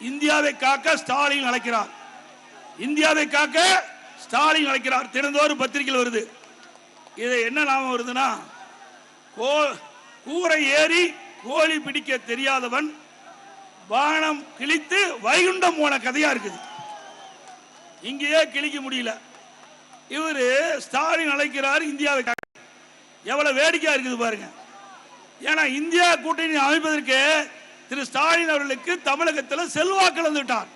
இந்தியாவை காக்க ஸ்டாலின் அழைக்கிறார். இந்தியாவை காக்க ஸ்டாலின் அழைக்கிறார். தினந்தோறும் பத்திரிகையில் வருது. இது என்ன நாம வருதுன்னா, கூரை ஏறி கோழி பிடிக்க தெரியாதவன் வானம் கிழித்து வைகுண்டம் போன கதையா இருக்குது. இங்கேயே கிழிக்க முடியல. இவரு ஸ்டாலின் அழைக்கிறார் இந்தியாவை. எவ்வளவு வேடிக்கையா இருக்குது பாருங்க. ஏன்னா இந்தியா கூட்டணி அமைப்பதற்கு திரு ஸ்டாலின் அவர்களுக்கு தமிழகத்தில் செல்வாக்கு இழந்துவிட்டார்.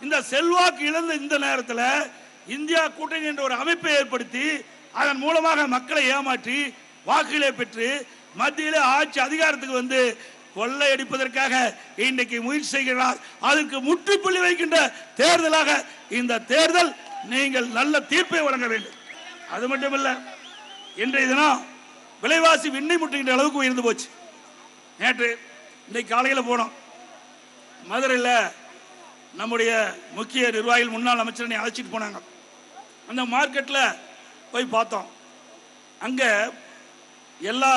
இந்த செல்வாக்கு இழந்த இந்த நேரத்தில் இந்தியா கூட்டணி என்ற ஒரு அமைப்பை ஏற்படுத்தி அதன் மூலமாக மக்களை ஏமாற்றி வாக்குகளை பெற்று மத்தியில் ஆட்சி அதிகாரத்துக்கு வந்து கொள்ளையடிப்பதற்காக இன்றைக்கு முயற்சி செய்கிறார். அதற்கு முற்றுப்புள்ளி வைக்கின்ற தேர்தலாக இந்த தேர்தல் நீங்கள் நல்ல தீர்ப்பை வழங்க வேண்டும். அது மட்டுமல்ல, இன்றைய தினம் விலைவாசி விண்ணை முட்டுகின்ற அளவுக்கு உயர்ந்து போச்சு. நேற்று இன்னைக்கு காலையில் போனோம். மதுரையில் நம்முடைய முக்கிய நிர்வாகிகள் முன்னாள் அமைச்சரை அழைச்சிட்டு போனாங்க. அந்த மார்க்கெட்டில் போய் பார்த்தோம். அங்கே எல்லா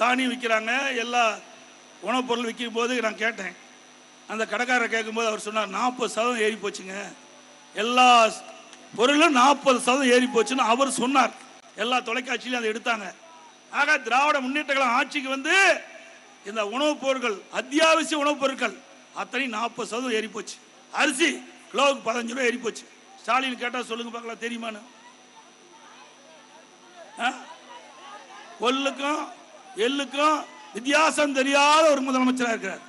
தானியம் விற்கிறாங்க, எல்லா உணவுப் பொருள் விற்கும் போது நான் கேட்டேன். அந்த கடைக்காரர் கேட்கும்போது அவர் சொன்னார் 40% ஏறி போச்சுங்க, எல்லா பொருளும் 40% ஏறி போச்சுன்னு அவர் சொன்னார். எல்லா தொலைக்காட்சியிலும் அதை எடுத்தாங்க. ஆக திராவிட முன்னேற்ற கழகம் ஆட்சிக்கு வந்து இந்த உணவுப் பொருட்கள், அத்தியாவசிய உணவுப் பொருட்கள் அத்தனை 40% ஏறி போச்சு. அரிசி கிலோவுக்கு 15 ரூபாய் ஏறி போச்சு. ஸ்டாலின் கேட்டா சொல்லுங்க பார்க்கலாம், தெரியுமான்னு. கொல்லுக்கும் எள்ளுக்கும் வித்தியாசம் தெரியாத ஒரு முதலமைச்சராக இருக்கிறார்.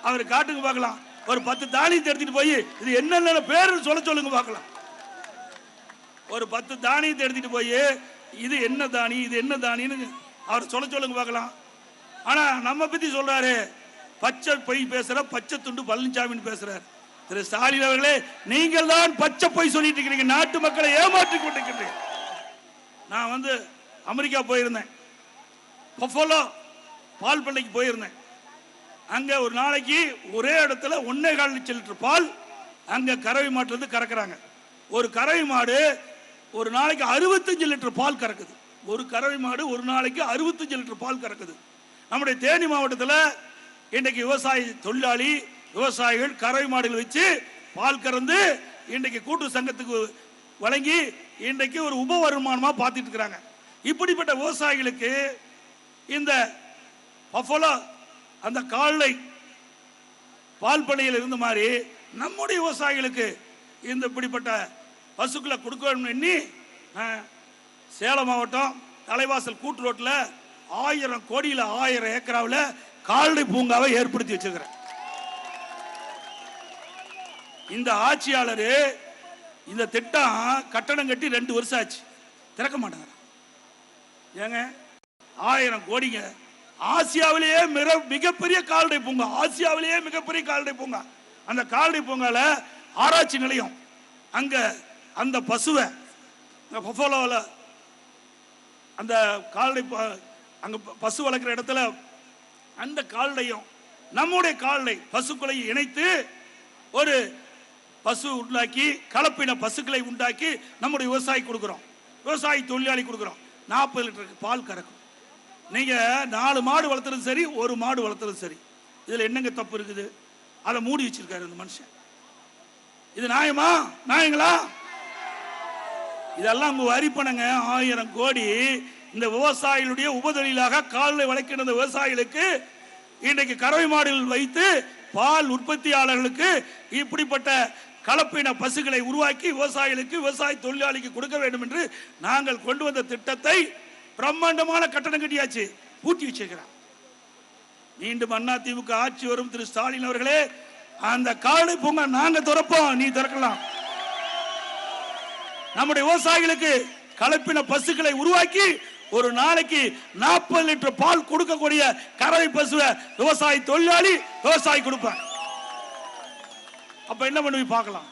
அவர் காட்டுக்கு பார்க்கலாம். ஒரு 10 தானியத்தை எடுத்துட்டு போய் இது என்னென்ன பேரு சொல்லுங்க பார்க்கலாம். ஒரு 10 தானியத்தை எடுத்துட்டு போய் இது என்ன தானி, இது என்ன தானின்னு அவர் சொல்லுங்க பார்க்கலாம். ஆனா நம்ம பத்தி சொல்றாரு, பச்சை பொய் பேசுற பச்சை துண்டு பழனிசாமின்னு பேசுறாரு. திரு ஸ்டாலின் அவர்களே, நீங்கள் தான் பச்சை பொய் சொல்லிட்டு இருக்கிறீங்க, நாட்டு மக்களை ஏமாற்றி கொண்டிருக்கிறீங்க. நான் வந்து அமெரிக்கா போயிருந்தேன். பஃபலோ பால் பண்ணைக்கு போயிருந்தேன். அங்க ஒரு நாளைக்கு ஒரே இடத்துல 1.25 லிட்டர் பால் அங்க கறவை மாட்டுல இருந்து கறக்குறாங்க. ஒரு கறவை மாடு ஒரு நாளைக்கு 65 லிட்டர் பால் கறக்குது. ஒரு கறவை மாடு ஒரு நாளைக்கு 65 லிட்டர் பால் கறக்குது. நம்முடைய தேனி மாவட்டத்தில் இன்றைக்கு விவசாய தொழிலாளி விவசாயிகள் கறவை மாடுகள் வச்சு பால் கறந்து இன்றைக்கு கூட்டு சங்கத்துக்கு வழங்கி இன்றைக்கு ஒரு உப வருமானமா பார்த்துட்டு இருக்கிறாங்க. இப்படிப்பட்ட விவசாயிகளுக்கு இந்த பஃபலோ அந்த கால்நடை பால் பண்ணையில் இருந்த மாதிரி நம்முடைய விவசாயிகளுக்கு இந்த இப்படிப்பட்ட பசுக்களை கொடுக்க வேண்டும் எண்ணி சேலம் மாவட்டம் தலைவாசல் கூட்டு ரோட்டில் 1000 கோடியில் 1000 ஏக்கராவில் கால்நடை பூங்காவை ஏற்படுத்தி வச்சிருக்கிறேன். இந்த ஆட்சியாளர் இந்த திட்டம் கட்டணம் கட்டி 2 வருஷம் ஆச்சு, திறக்க மாட்டாங்க. ஏங்க 1000 கோடிங்க. ஆசியாவிலேயே மிகப்பெரிய கால்நடை பூங்கா, ஆசியாவிலேயே மிகப்பெரிய கால்நடை பூங்கா. அந்த கால்நடை பூங்கால ஆராய்ச்சி நிலையம், அங்க அந்த பசுவை பஃபலோவில் அந்த கால்நடை அங்க பசு வளர்க்கிற இடத்துல அந்த கால்நடையும் நம்முடைய கால்நடை பசுக்களை இணைத்து ஒரு பசு உண்டாக்கி கலப்பின பசுக்களை உண்டாக்கி நம்முடைய விவசாயி கொடுக்கிறோம், விவசாயி தொழிலாளி கொடுக்கிறோம். 40 லிட்டருக்கு பால் கறக்கும். நீங்க 4 மாடு வளர்த்துறது சரி, 1 மாடு வளர்த்துறது சரி, இதுல என்னங்க தப்பு இருக்குது? அதை மூடி வச்சிருக்காரு இந்த மனுஷன். இது நியாயமா? நியாயங்களா? இதெல்லாம் உங்க வரி பணங்க. 1000 கோடி இந்த விவசாயிகளுடைய உபதொழிலாக கால்நடை வளர்க்கின்ற விவசாயிகளுக்கு இன்றைக்கு கறவை மாடுகள் வைத்து பால் உற்பத்தியாளர்களுக்கு இப்படிப்பட்ட கலப்பின பசுகளை உருவாக்கி விவசாயிகளுக்கு விவசாய தொழிலாளிக்கு கொடுக்க வேண்டும் என்று நாங்கள் கொண்டு வந்த திட்டத்தை பிரம்மாண்டமான கட்டணம் கட்டியாச்சு, பூட்டி வச்சிருக்கிறார். மீண்டும் அதிமுக ஆட்சி வரும் திரு ஸ்டாலின் அவர்களே, அந்த கால்நடை பூங்கா நாங்க திறப்போம், நீ திறக்கலாம். நம்முடைய விவசாயிகளுக்கு கலப்பின பசுக்களை உருவாக்கி ஒரு நாளைக்கு 40 லிட்டர் பால் கொடுக்கக்கூடிய கறவை பசுவை விவசாயி தொழிலாளி விவசாயி கொடுப்பாங்க. அப்ப என்ன பண்ணுவீங்க பார்க்கலாம்.